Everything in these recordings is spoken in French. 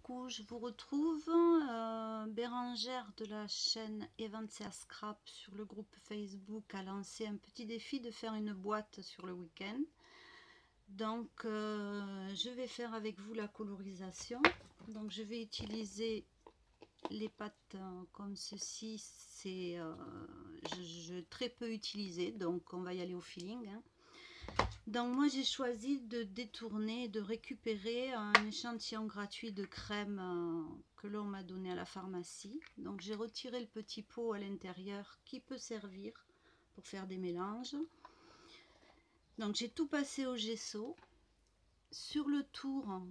coucou, je vous retrouve, Bérangère de la chaîne Evansia Scrap sur le groupe Facebook a lancé un petit défi de faire une boîte sur le week-end. Donc je vais faire avec vous la colorisation. Donc je vais utiliser les pâtes comme ceci, c'est très peu utilisé, donc on va y aller au feeling, hein. Donc moi j'ai choisi de détourner, de récupérer un échantillon gratuit de crème que l'on m'a donné à la pharmacie. Donc j'ai retiré le petit pot à l'intérieur qui peut servir pour faire des mélanges. Donc j'ai tout passé au gesso. Sur le tour,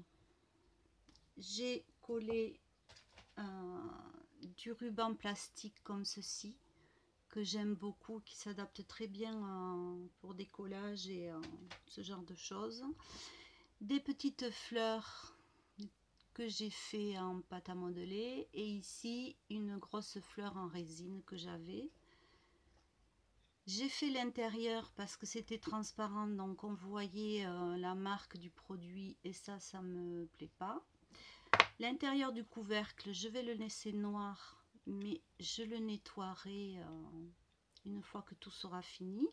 j'ai collé du ruban plastique comme ceci, que j'aime beaucoup, qui s'adapte très bien pour des collages et ce genre de choses. Des petites fleurs que j'ai fait en pâte à modeler, et ici une grosse fleur en résine que j'avais. J'ai fait l'intérieur parce que c'était transparent, donc on voyait la marque du produit, et ça me plaît pas. L'intérieur du couvercle, je vais le laisser noir, mais je le nettoierai une fois que tout sera fini.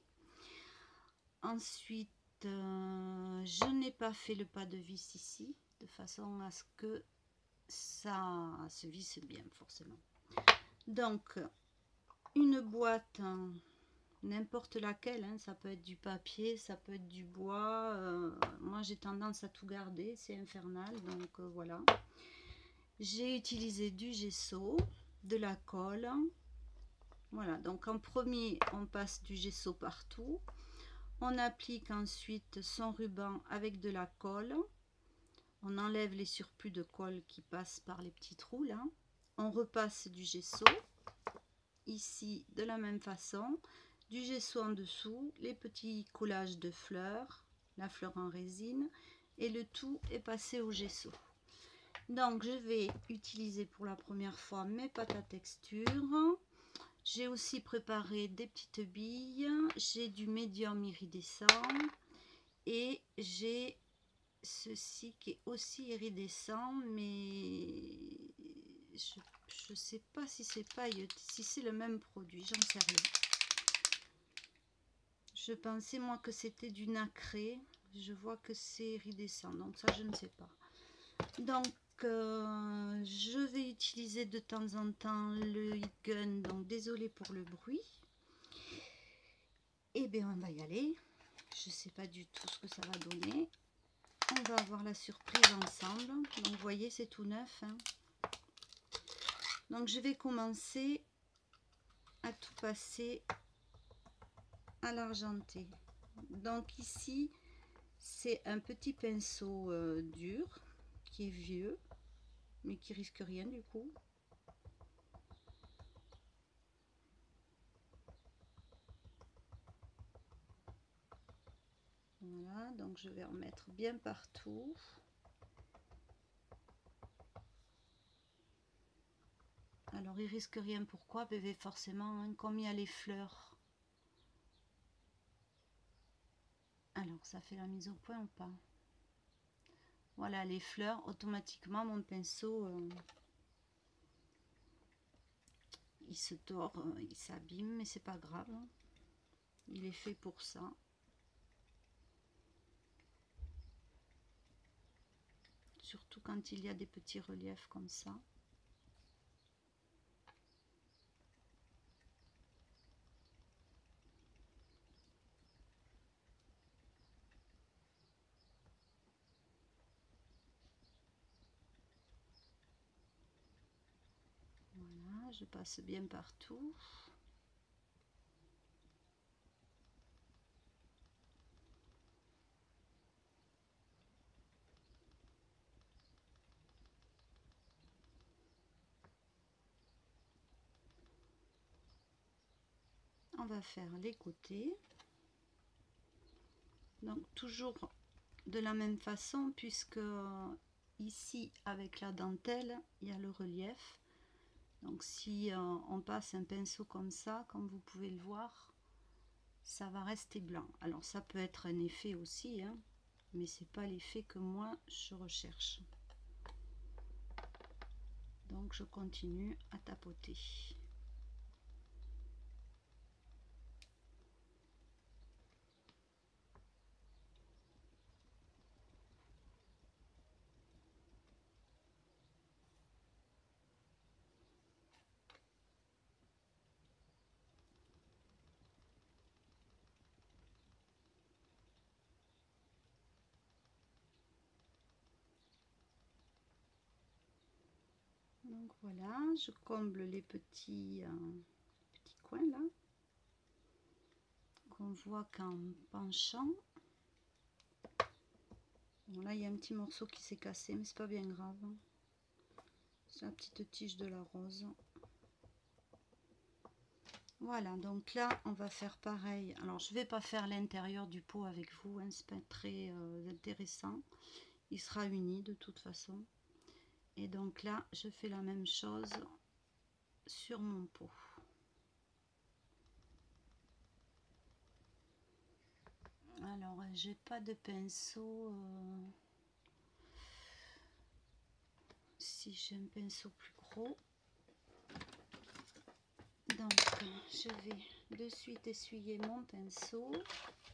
Ensuite, je n'ai pas fait le pas de vis ici, de façon à ce que ça se visse bien forcément. Donc, une boîte, n'importe laquelle, hein, ça peut être du papier, ça peut être du bois. Moi, j'ai tendance à tout garder, c'est infernal, donc voilà. J'ai utilisé du gesso, de la colle. Voilà, donc en premier, on passe du gesso partout. On applique ensuite son ruban avec de la colle. On enlève les surplus de colle qui passent par les petits trous là. On repasse du gesso. Ici, de la même façon, du gesso en dessous, les petits collages de fleurs, la fleur en résine, et le tout est passé au gesso. Donc, je vais utiliser pour la première fois mes pâtes à texture. J'ai aussi préparé des petites billes, j'ai du médium iridescent et j'ai ceci qui est aussi iridescent, mais je ne sais pas si c'est pailleté, si c'est le même produit, j'en sais rien. Je pensais moi que c'était du nacré, je vois que c'est iridescent, donc ça je ne sais pas. Donc je vais utiliser de temps en temps le heat gun, donc désolé pour le bruit. Et bien on va y aller, je sais pas du tout ce que ça va donner. On va avoir la surprise ensemble. Donc vous voyez, c'est tout neuf, hein. Donc je vais commencer à tout passer à l'argenté. Donc ici c'est un petit pinceau dur qui est vieux mais qui risque rien du coup. Voilà, donc je vais en mettre bien partout. Alors il risque rien, pourquoi? Bébé, forcément, hein, comme il y a les fleurs. Alors ça fait la mise au point ou pas? Voilà, les fleurs, automatiquement mon pinceau il se tord, il s'abîme, mais c'est pas grave, il est fait pour ça. Surtout quand il y a des petits reliefs comme ça. Voilà, je passe bien partout. On va faire les côtés. Donc toujours de la même façon, puisque ici avec la dentelle il y a le relief. Donc si on passe un pinceau comme ça, comme vous pouvez le voir, ça va rester blanc. Alors ça peut être un effet aussi, hein, mais c'est pas l'effet que moi je recherche. Donc je continue à tapoter. Donc voilà, je comble les petits coins là qu'on voit qu'en penchant. Bon, là il y a un petit morceau qui s'est cassé, mais c'est pas bien grave. C'est la petite tige de la rose. Voilà, donc là on va faire pareil. Alors je vais pas faire l'intérieur du pot avec vous, hein, c'est pas très intéressant. Il sera uni de toute façon. Et donc là je fais la même chose sur mon pot. Alors j'ai pas de pinceau. Si j'ai un pinceau plus gros, donc je vais de suite essuyer mon pinceau.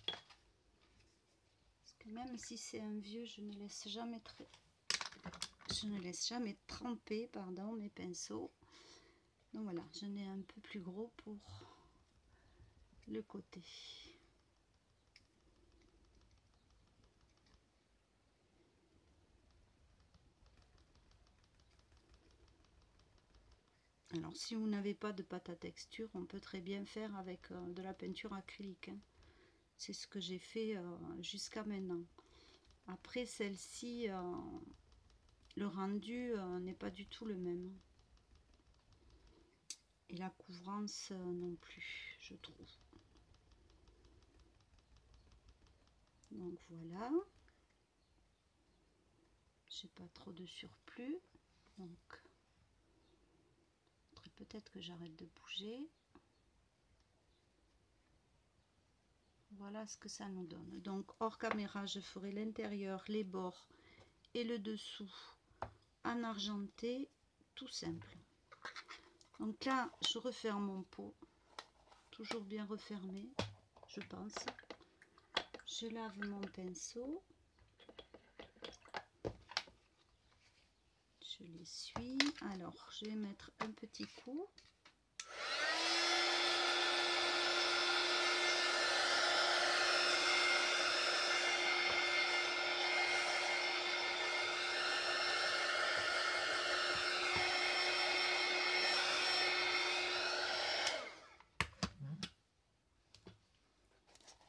Parce que même si c'est un vieux, je ne laisse jamais tremper, pardon, mes pinceaux. Donc voilà, j'en ai un peu plus gros pour le côté. Alors si vous n'avez pas de pâte à texture, on peut très bien faire avec de la peinture acrylique, hein. C'est ce que j'ai fait jusqu'à maintenant. Après celle-ci, le rendu n'est pas du tout le même. Et la couvrance non plus, je trouve. Donc voilà. J'ai pas trop de surplus. Donc peut-être que j'arrête de bouger. Voilà ce que ça nous donne. Donc hors caméra, je ferai l'intérieur, les bords et le dessous en argenté, tout simple. Donc là, je referme mon pot, toujours bien refermé, je pense. Je lave mon pinceau. Je l'essuie. Alors, je vais mettre un petit coup.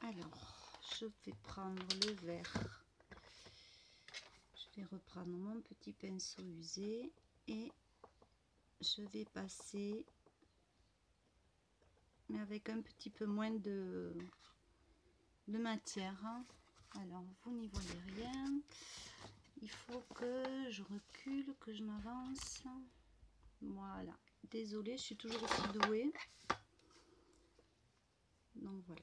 Alors, je vais prendre le verre. Je vais reprendre mon petit pinceau usé et je vais passer, mais avec un petit peu moins de matière. Alors, vous n'y voyez rien. Il faut que je recule, que je m'avance. Voilà. Désolée, je suis toujours aussi douée. Donc voilà.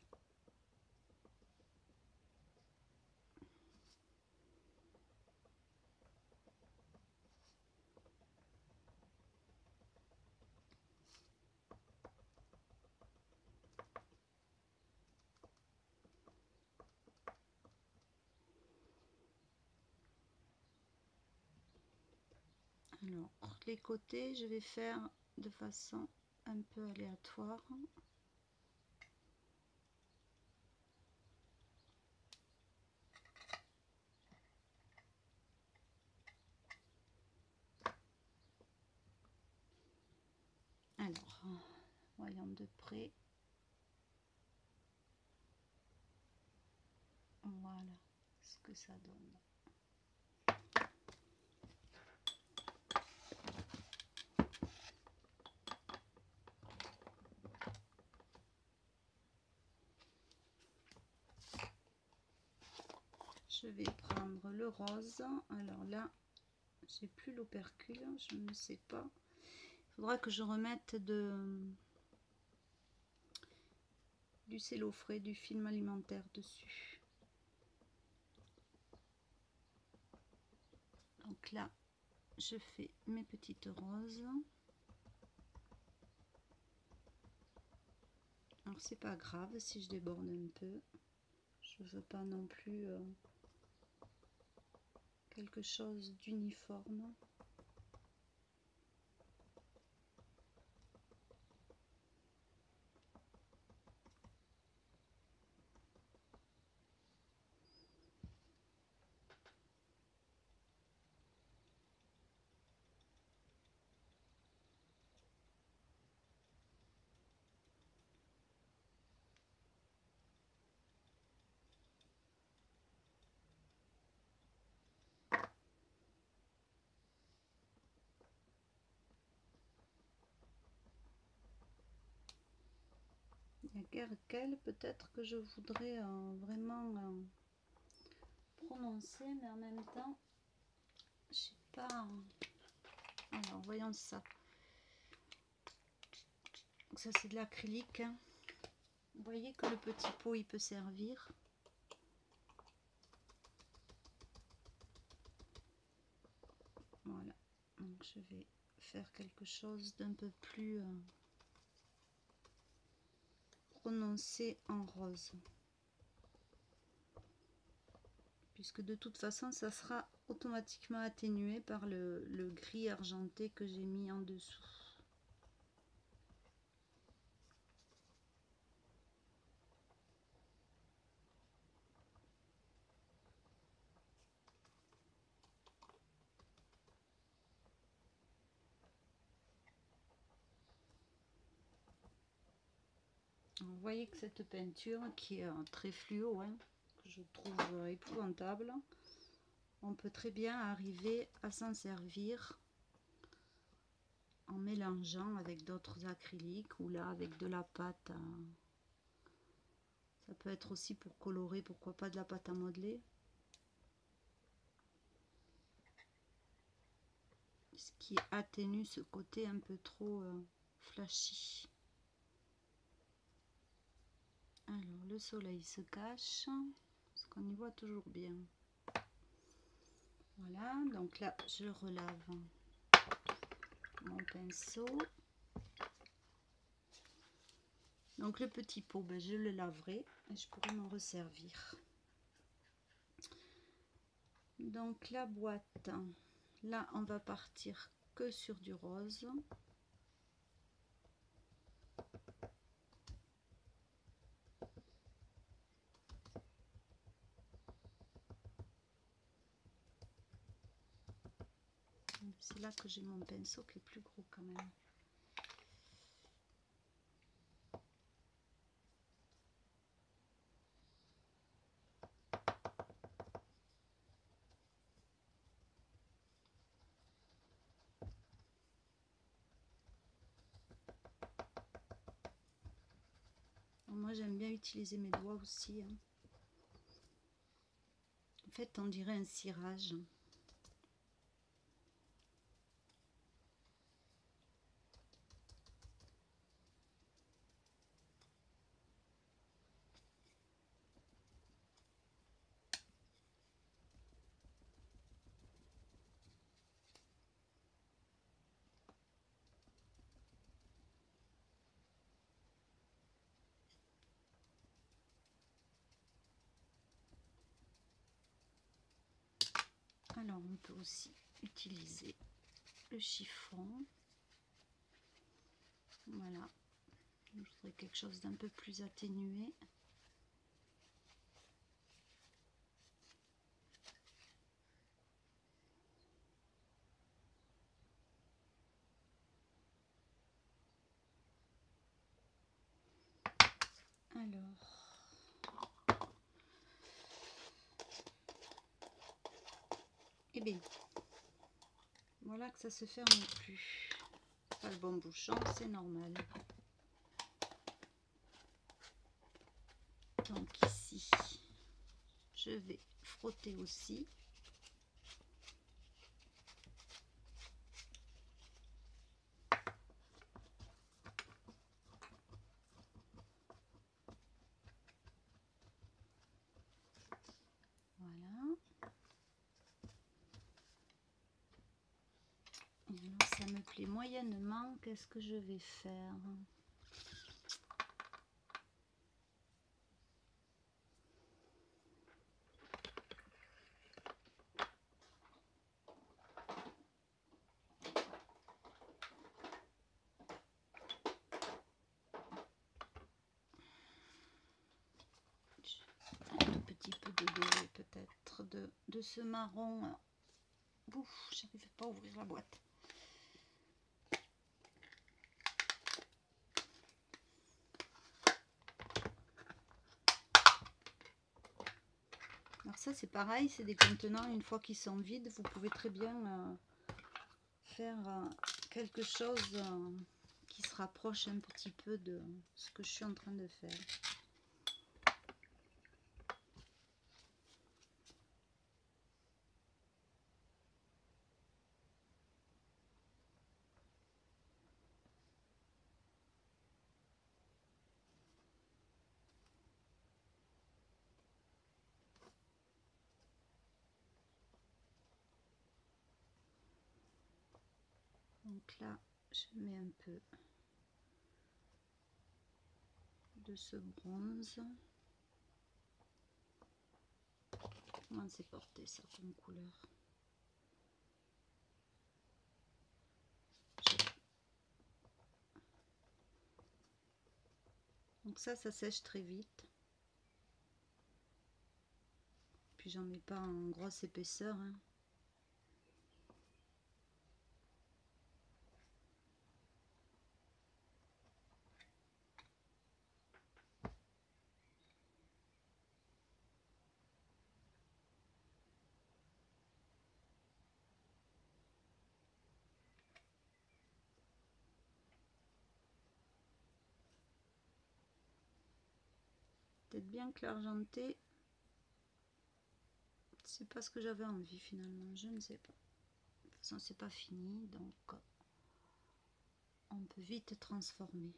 Alors, les côtés, je vais faire de façon un peu aléatoire. Alors, voyons de près. Voilà ce que ça donne. Je vais prendre le rose. Alors là, j'ai plus l'opercule, je ne sais pas. Il faudra que je remette du cello frais, du film alimentaire dessus. Donc là, je fais mes petites roses. Alors c'est pas grave si je déborde un peu, je veux pas non plus quelque chose d'uniforme. Il y a guère quel, peut-être que je voudrais vraiment prononcer, mais en même temps, je sais pas. Alors, voyons ça. Donc ça, c'est de l'acrylique. Hein. Vous voyez que le petit pot, il peut servir. Voilà. Donc, je vais faire quelque chose d'un peu plus prononcé en rose. Puisque de toute façon, ça sera automatiquement atténué par le gris argenté que j'ai mis en dessous. Vous voyez que cette peinture qui est très fluo, hein, que je trouve épouvantable, on peut très bien arriver à s'en servir en mélangeant avec d'autres acryliques ou là avec de la pâte. Ça peut être aussi pour colorer, pourquoi pas de la pâte à modeler. Ce qui atténue ce côté un peu trop flashy. Alors le soleil se cache, parce qu'on y voit toujours bien. Voilà, donc là je relave mon pinceau. Donc le petit pot, ben, je le laverai et je pourrai m'en resservir. Donc la boîte, là on va partir que sur du rose. C'est là que j'ai mon pinceau qui est plus gros quand même. Alors moi j'aime bien utiliser mes doigts aussi. Hein. En fait on dirait un cirage. Alors on peut aussi utiliser le chiffon. Voilà, je voudrais quelque chose d'un peu plus atténué. Alors, et bien, voilà que ça se ferme plus. Pas le bon bouchon, c'est normal. Donc ici, je vais frotter aussi. Voilà. Et alors ça me plaît moyennement. Qu'est-ce que je vais faire? Un tout petit peu de doré peut-être, de ce marron. Ouf, j'arrive pas à ouvrir la boîte. Alors ça c'est pareil, c'est des contenants, une fois qu'ils sont vides, vous pouvez très bien faire quelque chose qui se rapproche un petit peu de ce que je suis en train de faire. Donc là, je mets un peu de ce bronze. Comment c'est porté ça comme couleur? Donc ça sèche très vite. Puis j'en mets pas en grosse épaisseur, hein. Peut-être bien que l'argenté, c'est pas ce que j'avais envie finalement, je ne sais pas. De toute façon, c'est pas fini, donc on peut vite transformer.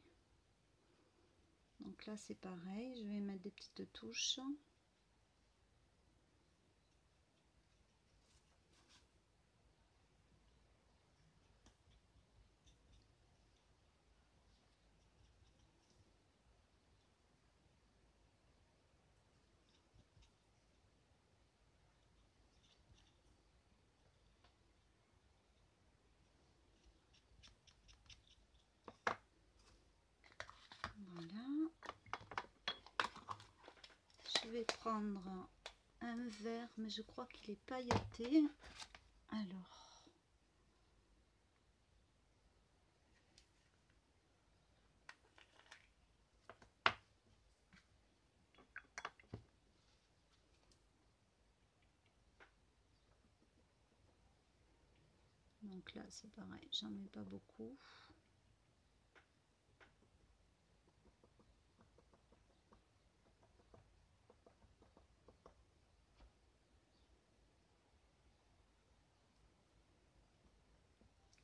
Donc là, c'est pareil, je vais mettre des petites touches. Voilà. Je vais prendre un verre, mais je crois qu'il est pailleté. Alors, donc là c'est pareil, j'en mets pas beaucoup.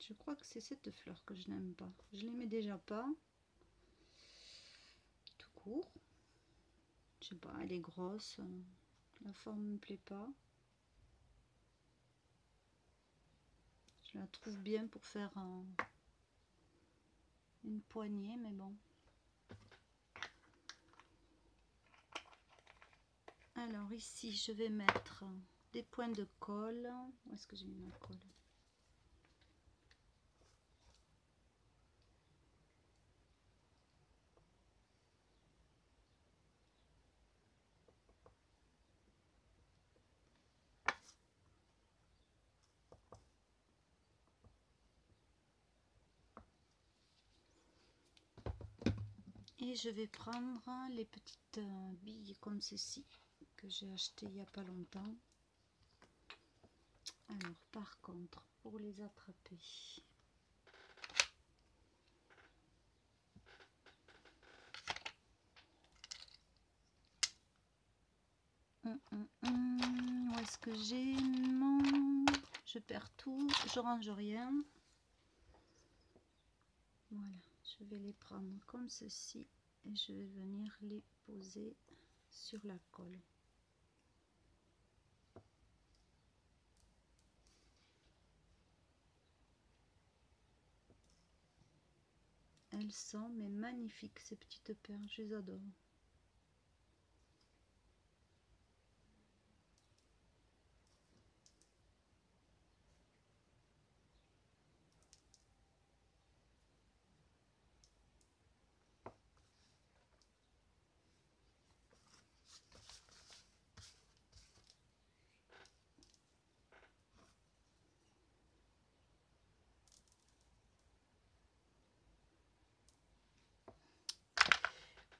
Je crois que c'est cette fleur que je n'aime pas. Je l'aimais déjà pas. Tout court. Je sais pas, elle est grosse. La forme me plaît pas. Je la trouve bien pour faire une poignée, mais bon. Alors ici, je vais mettre des points de colle. Où est-ce que j'ai mis ma colle? Et je vais prendre les petites billes comme ceci que j'ai acheté il n'y a pas longtemps. Alors par contre, pour les attraper, où est-ce que j'ai mon... Je perds tout, je range rien. Voilà, je vais les prendre comme ceci et je vais venir les poser sur la colle. Elles sont mais magnifiques ces petites perles, je les adore.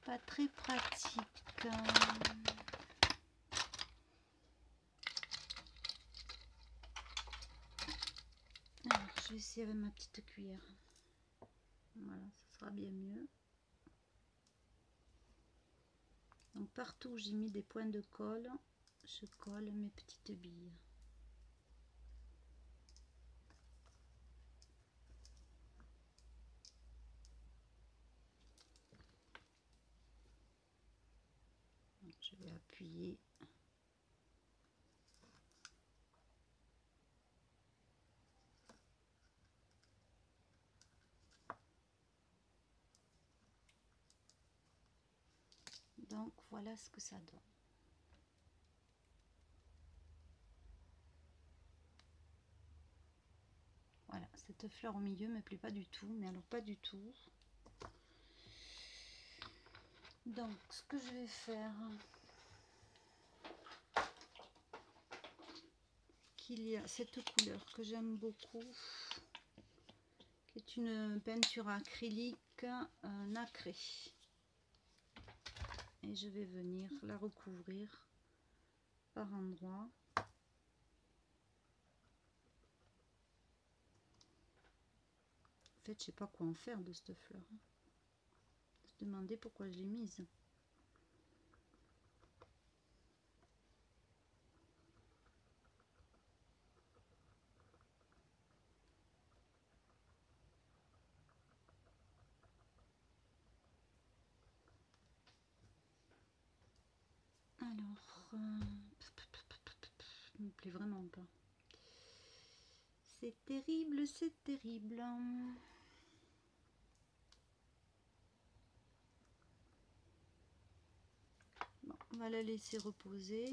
Pas très pratique. Alors, je vais essayer avec ma petite cuillère. Voilà, ça sera bien mieux. Donc partout où j'ai mis des points de colle, je colle mes petites billes. Donc, je vais appuyer. Donc voilà ce que ça donne. Voilà, cette fleur au milieu me plaît pas du tout, mais alors pas du tout. Donc ce que je vais faire, qu'il y a cette couleur que j'aime beaucoup, qui est une peinture acrylique nacrée. Et je vais venir la recouvrir par endroits. En fait, je sais pas quoi en faire de cette fleur. Je me demandais pourquoi je l'ai mise. Alors, ça me plaît vraiment pas. C'est terrible, c'est terrible. Bon, on va la laisser reposer.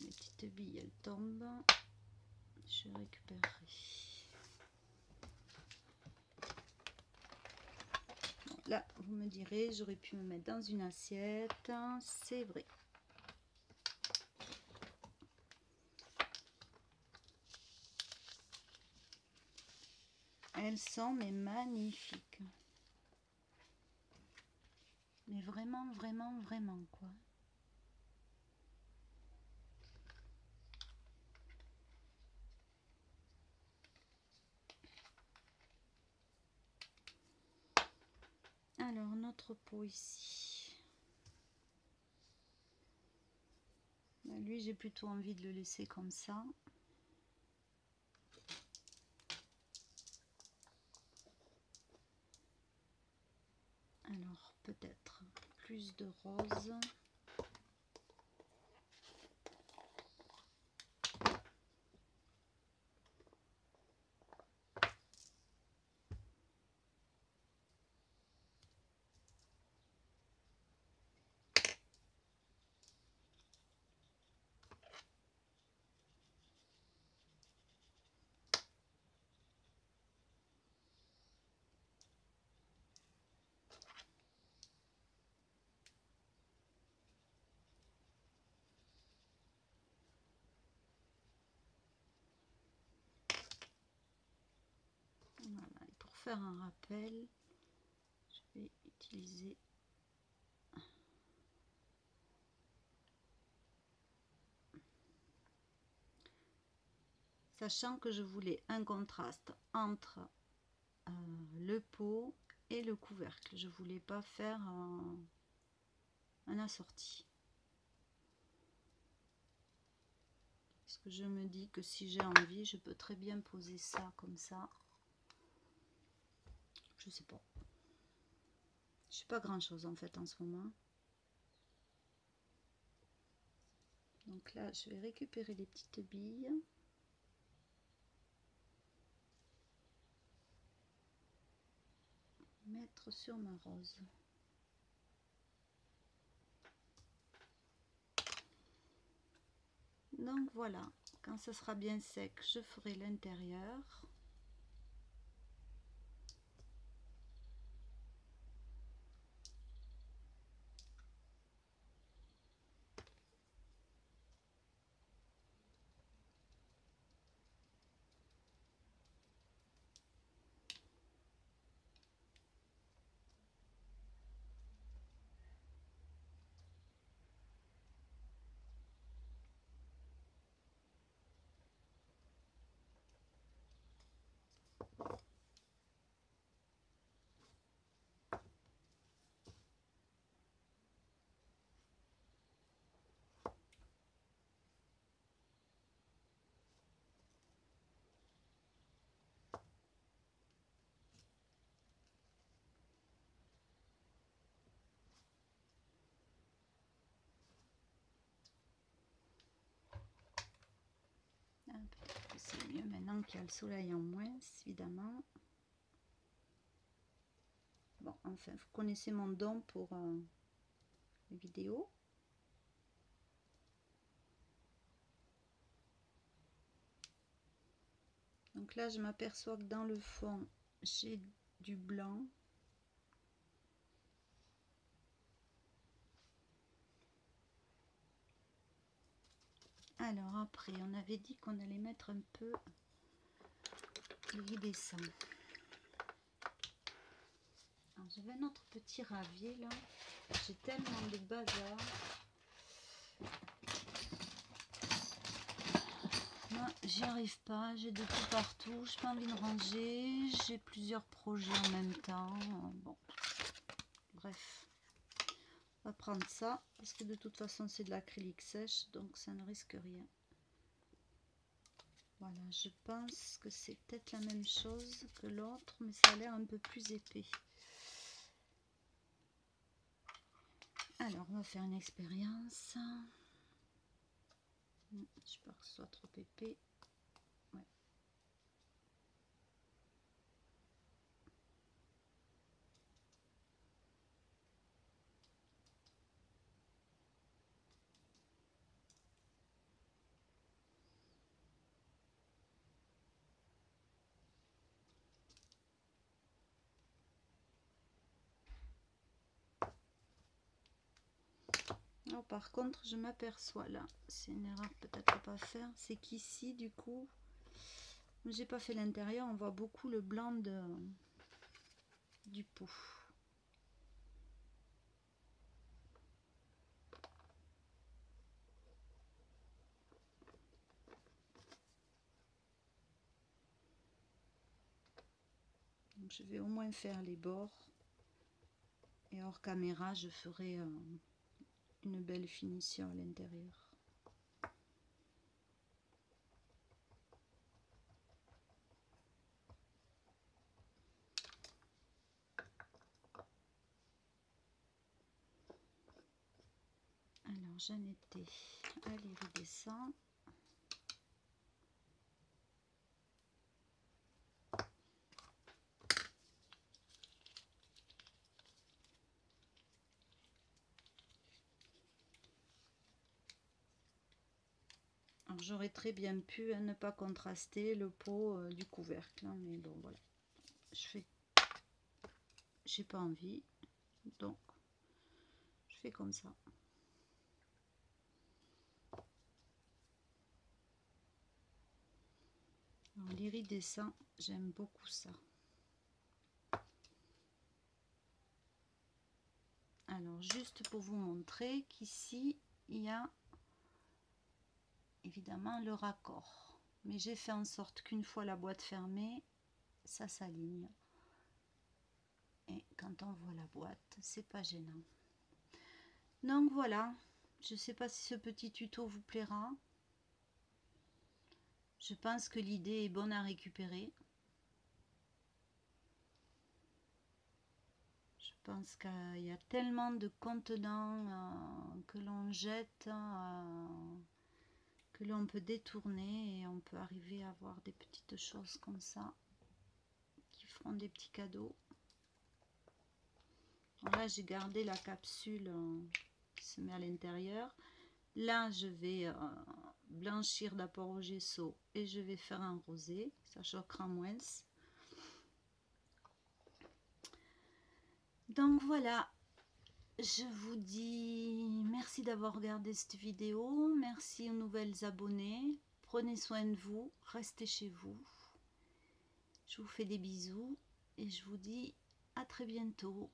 Les petites billes, elles tombent. Je récupérerai. Bon, là, vous me direz, j'aurais pu me mettre dans une assiette. C'est vrai. Elles sont mais magnifiques. Mais vraiment, vraiment, vraiment quoi. Alors, notre pot ici. Lui, j'ai plutôt envie de le laisser comme ça. Alors, peut-être plus de rose. Voilà, et pour faire un rappel, je vais utiliser sachant que je voulais un contraste entre le pot et le couvercle. Je voulais pas faire un assorti. Parce que je me dis que si j'ai envie, je peux très bien poser ça comme ça. Je sais pas. Je sais pas grand chose en fait en ce moment. Donc là, je vais récupérer les petites billes. mettre sur ma rose. Donc voilà, quand ça sera bien sec, je ferai l'intérieur. Peut-être que c'est mieux maintenant qu'il y a le soleil en moins, évidemment. Bon, enfin, vous connaissez mon don pour les vidéos. Donc là, je m'aperçois que dans le fond, j'ai du blanc. Alors après, on avait dit qu'on allait mettre un peu l'iridescent. J'avais un autre petit ravier là. J'ai tellement de bazar. Moi, j'y arrive pas. J'ai de tout partout. Je n'ai pas envie de ranger. J'ai plusieurs projets en même temps. Bon, bref. On va prendre ça parce que de toute façon, c'est de l'acrylique sèche, donc ça ne risque rien. Voilà, je pense que c'est peut-être la même chose que l'autre, mais ça a l'air un peu plus épais. Alors, on va faire une expérience. J'ai peur que ce soit trop épais. Ouais. Oh, par contre, je m'aperçois là, c'est une erreur peut-être à pas faire, c'est qu'ici, du coup, j'ai pas fait l'intérieur, on voit beaucoup le blanc du pot. Donc, je vais au moins faire les bords. Et hors caméra, je ferai une belle finition à l'intérieur. Alors, j'en étais à l'iridescent. Alors, j'aurais très bien pu ne pas contraster le pot du couvercle, hein, mais bon, voilà. J'ai pas envie, donc je fais comme ça. L'iridescent, j'aime beaucoup ça. Alors, juste pour vous montrer qu'ici, il y a évidemment le raccord. Mais j'ai fait en sorte qu'une fois la boîte fermée, ça s'aligne. Et quand on voit la boîte, c'est pas gênant. Donc voilà, je ne sais pas si ce petit tuto vous plaira. Je pense que l'idée est bonne à récupérer. Je pense qu'il y a tellement de contenants que l'on jette, que l'on peut détourner et on peut arriver à avoir des petites choses comme ça qui feront des petits cadeaux. Là, j'ai gardé la capsule qui se met à l'intérieur. Là, je vais blanchir d'abord au gesso et je vais faire un rosé. Ça choquera moins. Donc voilà, je vous dis merci d'avoir regardé cette vidéo. Merci aux nouvelles abonnées. Prenez soin de vous, restez chez vous. Je vous fais des bisous et je vous dis à très bientôt.